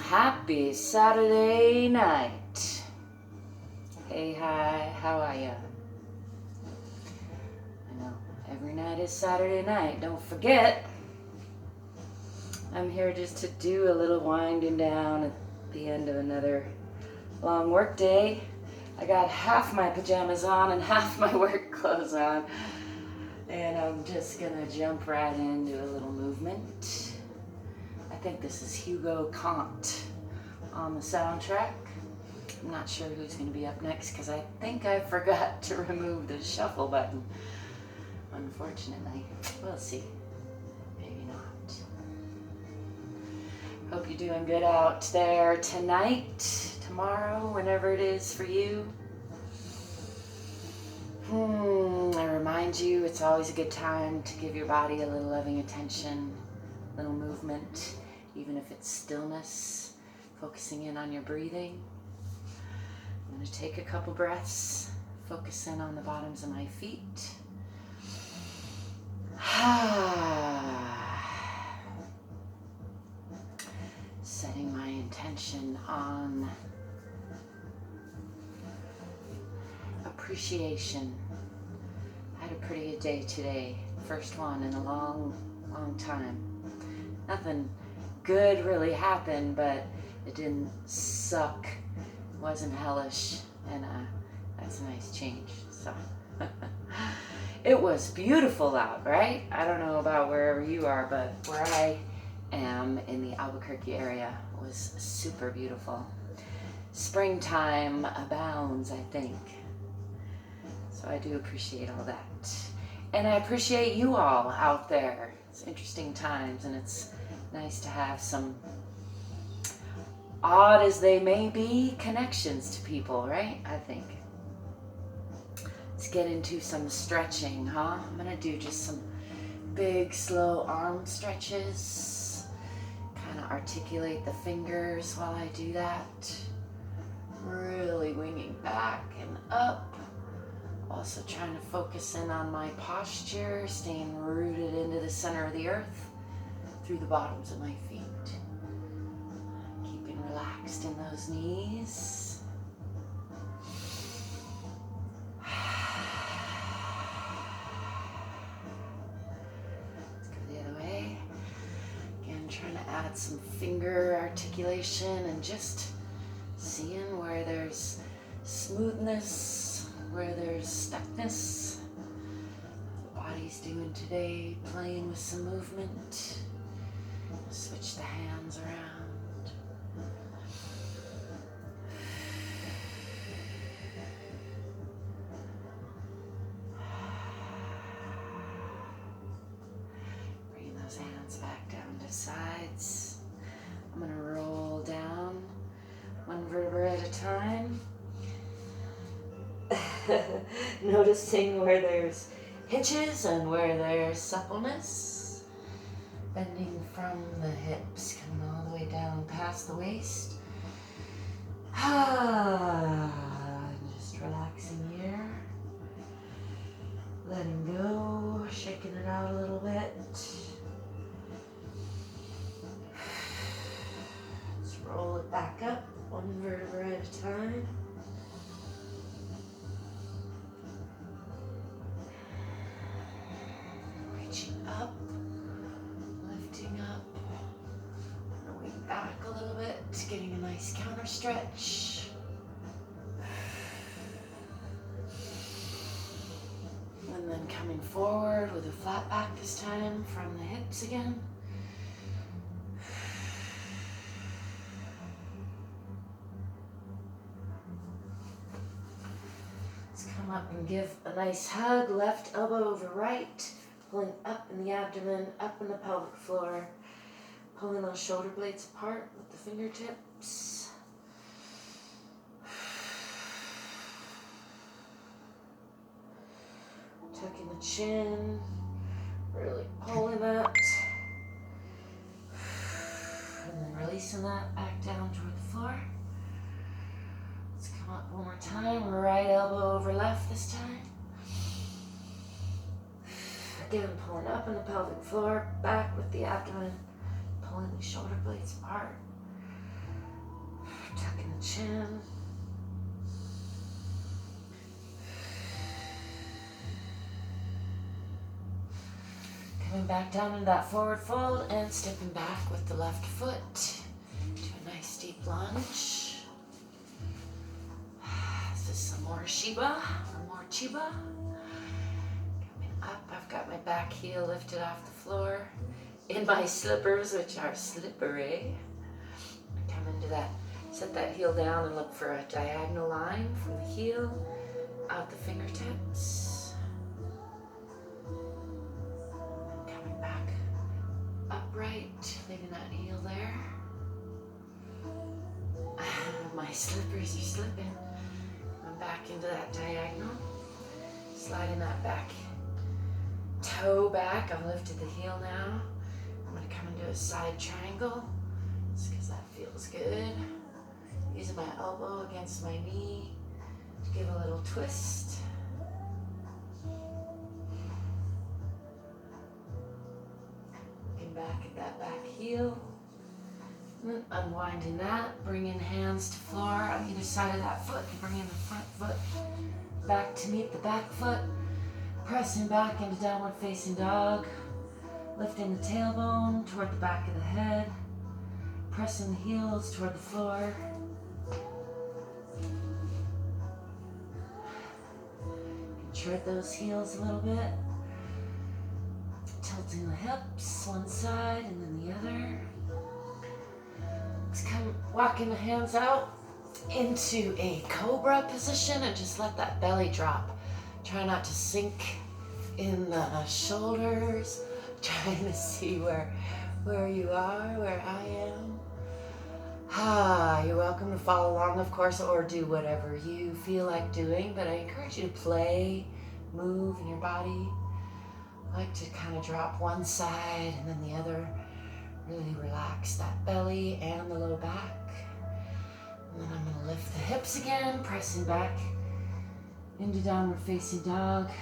Happy Saturday night. Hey, hi, how are ya? I know, every night is Saturday night, don't forget. I'm here just to do a little winding down at the end of another long work day. I got half my pajamas on and half my work clothes on. And I'm just gonna jump right into a little movement. I think this is Hugo, Kant on the soundtrack. I'm not sure who's going to be up next because I think I forgot to remove the shuffle button. Unfortunately, we'll see. Maybe not. Hope you're doing good out there tonight, tomorrow, whenever it is for you. I remind you, it's always a good time to give your body a little loving attention, a little movement, even if it's stillness, focusing in on your breathing. I'm going to take a couple breaths, focus in on the bottoms of my feet. Setting my intention on appreciation. I had a pretty good day today. First one in a long time. Nothing good really happened, but it didn't suck. It wasn't hellish, and that's a nice change. So it was beautiful out, right? I don't know about wherever you are, but where I am in the Albuquerque area was super beautiful. Springtime abounds, I think. So I do appreciate all that. And I appreciate you all out there. It's interesting times, and it's nice to have some, odd as they may be, connections to people, right? I think. Let's get into some stretching, huh? I'm gonna do just some big, slow arm stretches. Kind of articulate the fingers while I do that. Really winging back and up. Also trying to focus in on my posture, staying rooted into the center of the earth through the bottoms of my feet. Keeping relaxed in those knees. Let's go the other way. Again, trying to add some finger articulation and just seeing where there's smoothness, where there's stuckness. The body's doing today, playing with some movement. Switch the hands around. Bringing those hands back down to sides. I'm going to roll down one vertebra at a time. Noticing where there's hitches and where there's suppleness. Bending from the hips, coming all the way down past the waist. Just relaxing here. Letting go, shaking it out a little bit. Let's roll it back up, one vertebra at a time. Up, lifting up, going back a little bit, getting a nice counter stretch. And then coming forward with a flat back this time from the hips again. Let's come up and give a nice hug, left elbow over right. Pulling up in the abdomen, up in the pelvic floor, pulling those shoulder blades apart with the fingertips. Tucking the chin, really pulling that. And then releasing that back down toward the floor. Let's come up one more time, right elbow over left this time. Again, pulling up in the pelvic floor, back with the abdomen, pulling the shoulder blades apart. Tucking the chin. Coming back down into that forward fold and stepping back with the left foot to a nice deep lunge. This is some more Shiba, or more Chiba. Coming up, I've got my back heel lifted off the floor in my slippers, which are slippery. Come into that, set that heel down and look for a diagonal line from the heel out the fingertips. Upright, leaving that heel there. My slippers are slipping. I'm back into that diagonal. Sliding that back toe back. I've lifted the heel now. I'm going to come into a side triangle just because that feels good. Using my elbow against my knee to give a little twist. Back at that back heel, and then unwinding that, bringing hands to floor on either side of that foot, and bringing the front foot back to meet the back foot, pressing back into downward facing dog, lifting the tailbone toward the back of the head, pressing the heels toward the floor. Tread those heels a little bit. Tilting the hips, one side and then the other. Just come walking the hands out into a cobra position and just let that belly drop. Try not to sink in the shoulders. Trying to see where you are, where I am. You're welcome to follow along, of course, or do whatever you feel like doing, but I encourage you to play, move in your body. I like to kind of drop one side and then the other. Really relax that belly and the low back. And then I'm going to lift the hips again, pressing back into downward facing dog.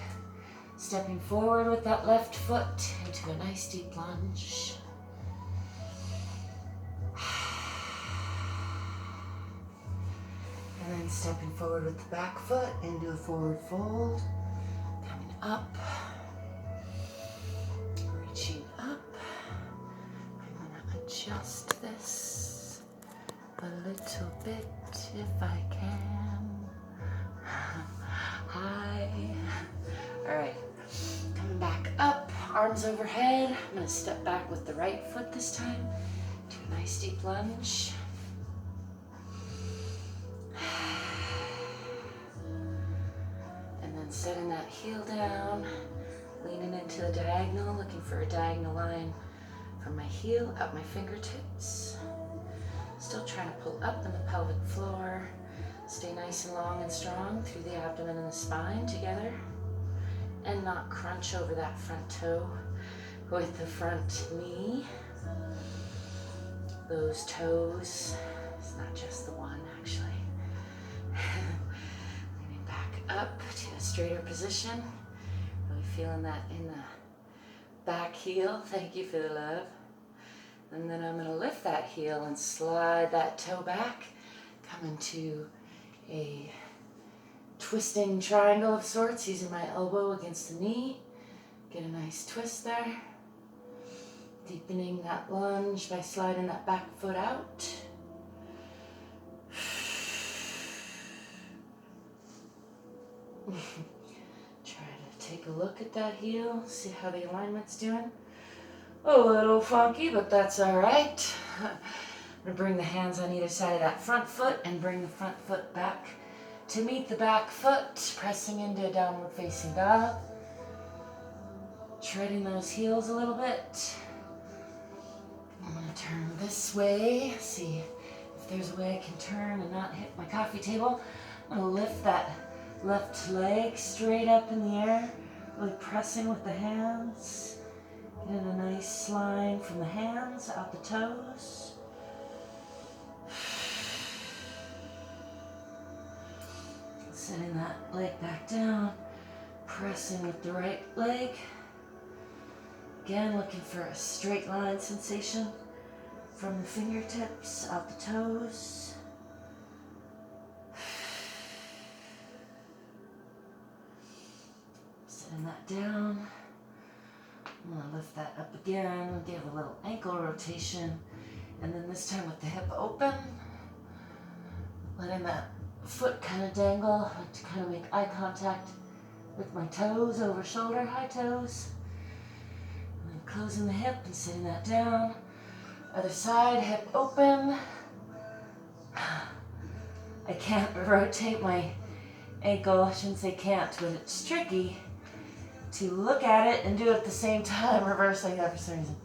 Stepping forward with that left foot into a nice deep lunge. And then stepping forward with the back foot into a forward fold. Coming up. Reaching up. I'm going to adjust this a little bit if I can. Hi. All right. Coming back up, arms overhead. I'm going to step back with the right foot this time to a nice deep lunge. And then setting that heel down, leaning into the diagonal, looking for a diagonal line from my heel up my fingertips. Still trying to pull up in the pelvic floor. Stay nice and long and strong through the abdomen and the spine together. And not crunch over that front toe with the front knee. Those toes, it's not just the one actually. Leaning back up to a straighter position. Really feeling that in the back heel. Thank you for the love. And then I'm going to lift that heel and slide that toe back. Come into a twisting triangle of sorts, using my elbow against the knee. Get a nice twist there. Deepening that lunge by sliding that back foot out. Try to take a look at that heel, see how the alignment's doing. A little funky, but that's all right. I'm going to bring the hands on either side of that front foot and bring the front foot back to meet the back foot, pressing into a downward facing dog. Treading those heels a little bit. I'm going to turn this way, see if there's a way I can turn and not hit my coffee table. I'm going to lift that left leg straight up in the air, really pressing with the hands. Getting a nice line from the hands out the toes. Setting that leg back down, pressing with the right leg. Again, looking for a straight line sensation from the fingertips out the toes. Setting that down. I'm going to lift that up again, give a little ankle rotation, and then this time with the hip open, letting that foot kind of dangle, to kind of make eye contact with my toes, over shoulder, high toes. And then closing the hip and sitting that down. Other side, hip open. I can't rotate my ankle, I shouldn't say can't, but it's tricky to look at it and do it at the same time, reversing that for some reason.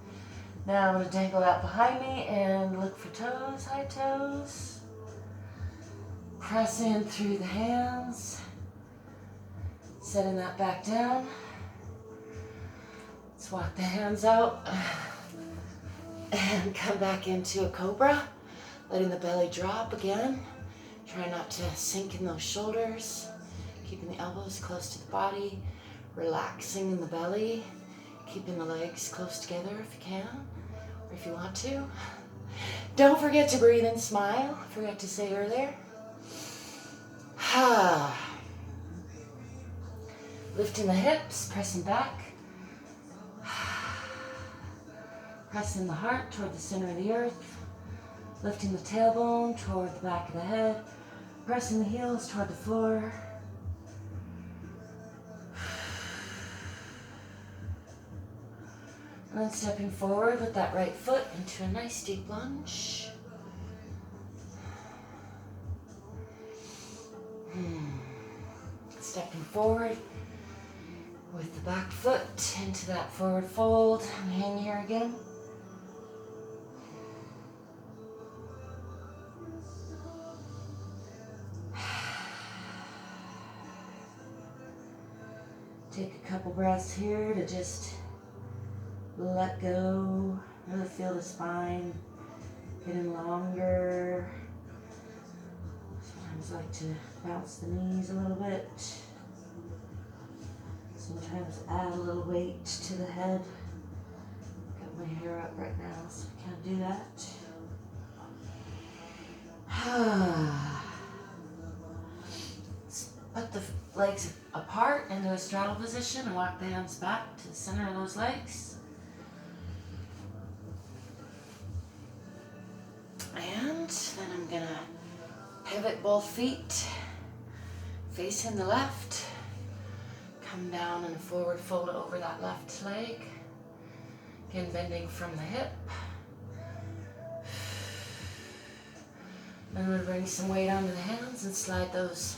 Now I'm going to dangle that behind me and look for toes, high toes. Press in through the hands. Setting that back down. Let's walk the hands out and come back into a cobra. Letting the belly drop again. Try not to sink in those shoulders. Keeping the elbows close to the body. Relaxing in the belly, keeping the legs close together if you can, or if you want to. Don't forget to breathe and smile. I forgot to say earlier. Lifting the hips, pressing back. Pressing the heart toward the center of the earth. Lifting the tailbone toward the back of the head. Pressing the heels toward the floor. And then stepping forward with that right foot into a nice deep lunge. Stepping forward with the back foot into that forward fold. And hang here again. Take a couple breaths here to just let go, really feel the spine getting longer. Sometimes I like to bounce the knees a little bit. Sometimes add a little weight to the head. Got my hair up right now, so I can't do that. Put the legs apart into a straddle position and walk the hands back to the center of those legs. And then I'm gonna pivot both feet, facing the left. Come down and forward fold over that left leg. Again, bending from the hip. Then we'll bring some weight onto the hands and slide those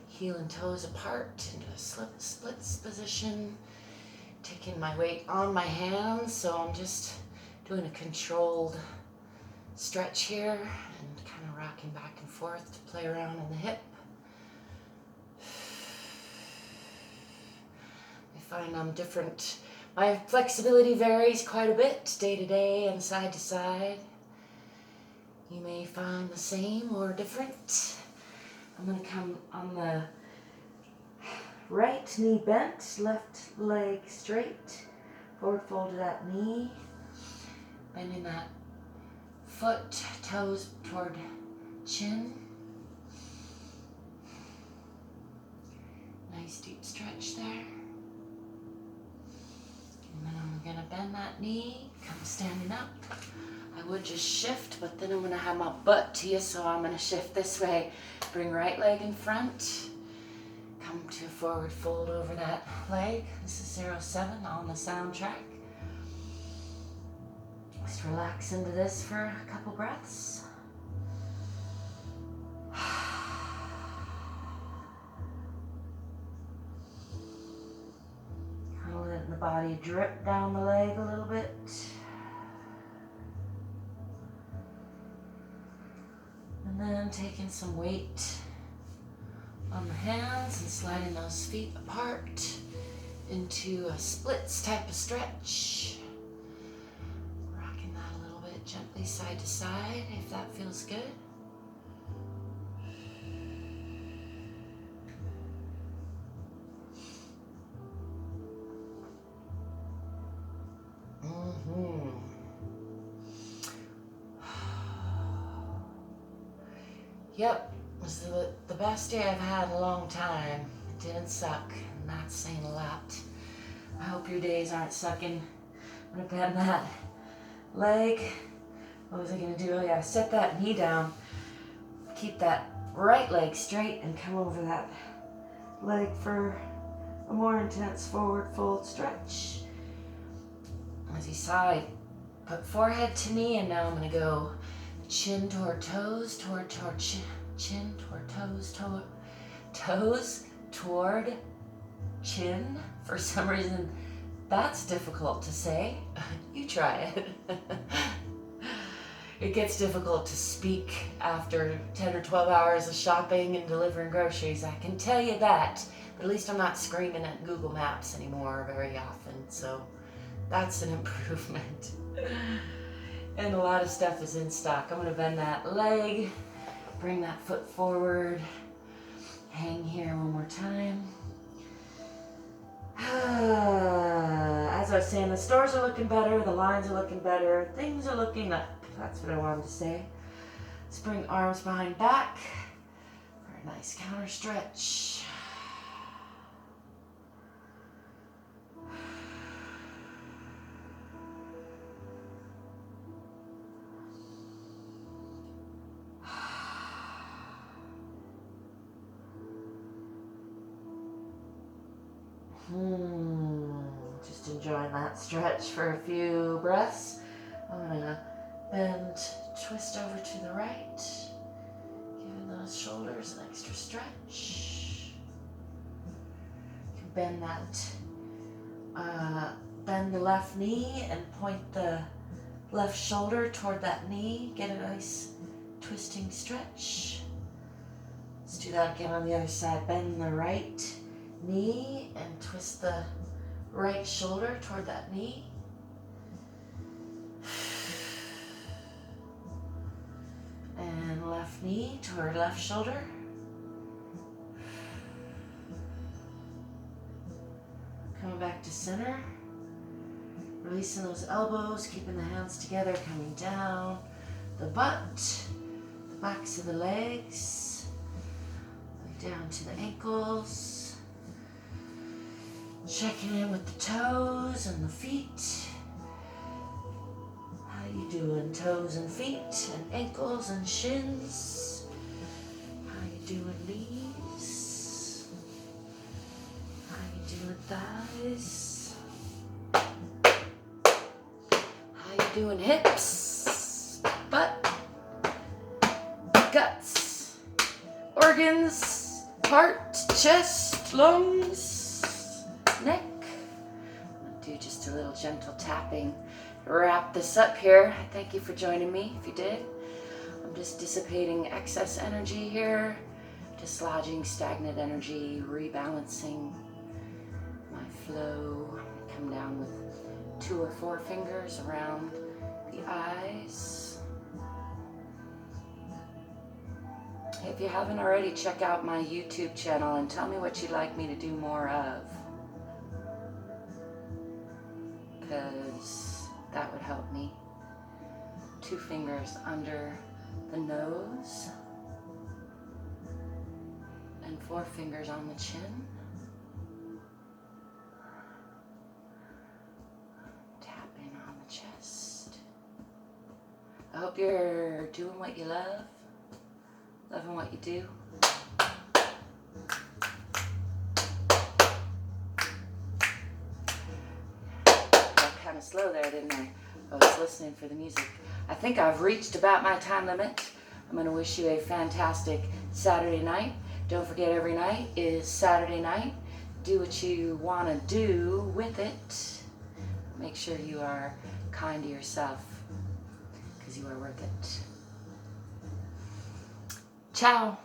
heel and toes apart into a splits position. Taking my weight on my hands, so I'm just doing a controlled stretch here and kind of rocking back and forth to play around in the hip. I find I'm different. My flexibility varies quite a bit day to day and side to side. You may find the same or different. I'm going to come on the right knee bent, left leg straight, forward fold to that knee, bending that foot, toes toward chin. Nice deep stretch there. And then I'm going to bend that knee, come standing up. I would just shift, but then I'm going to have my butt to you, so I'm going to shift this way. Bring right leg in front. Come to a forward fold over that leg. This is 07 on the soundtrack. Just relax into this for a couple breaths. Kind of letting the body drip down the leg a little bit. And then taking some weight on the hands and sliding those feet apart into a splits type of stretch. Rocking that a little bit gently side to side if that feels good. Yep, it was the best day I've had in a long time. It didn't suck, and that's saying a lot. I hope your days aren't sucking. I'm gonna bend that leg. What was I gonna do? Oh yeah, set that knee down. Keep that right leg straight and come over that leg for a more intense forward fold stretch. As you sigh, put forehead to knee, and now I'm gonna go chin toward toes, toward chin toward toes, toes toward chin. For some reason, that's difficult to say. You try it. It gets difficult to speak after 10 or 12 hours of shopping and delivering groceries. I can tell you that. But at least I'm not screaming at Google Maps anymore very often. So that's an improvement. And a lot of stuff is in stock. I'm going to bend that leg, bring that foot forward, hang here one more time. As I was saying, the stores are looking better, the lines are looking better, things are looking up. That's what I wanted to say. Let's bring arms behind back for a nice counter stretch. Just enjoying that stretch for a few breaths. I'm gonna bend, twist over to the right, giving those shoulders an extra stretch. You can bend the left knee and point the left shoulder toward that knee. Get a nice twisting stretch. Let's do that again on the other side. Bend the right knee and twist the right shoulder toward that knee. And left knee toward left shoulder. Coming back to center. Releasing those elbows, keeping the hands together, coming down the butt, the backs of the legs, down to the ankles. Checking in with the toes and the feet. How you doing, toes and feet and ankles and shins? How you doing, knees? How you doing, thighs? How you doing, hips? Butt? Guts? Organs? Heart? Chest? Lungs? Neck. I'm going to do just a little gentle tapping to wrap this up here. Thank you for joining me if you did. I'm just dissipating excess energy here, dislodging stagnant energy, rebalancing my flow. Come down with 2 or 4 fingers around the eyes. If you haven't already, check out my YouTube channel and tell me what you'd like me to do more of, because that would help me. 2 fingers under the nose and 4 fingers on the chin. Tapping on the chest. I hope you're doing what you love, loving what you do. Kind of slow there, didn't I? I was listening for the music. I think I've reached about my time limit. I'm going to wish you a fantastic Saturday night. Don't forget, every night is Saturday night. Do what you want to do with it. Make sure you are kind to yourself, because you are worth it. Ciao.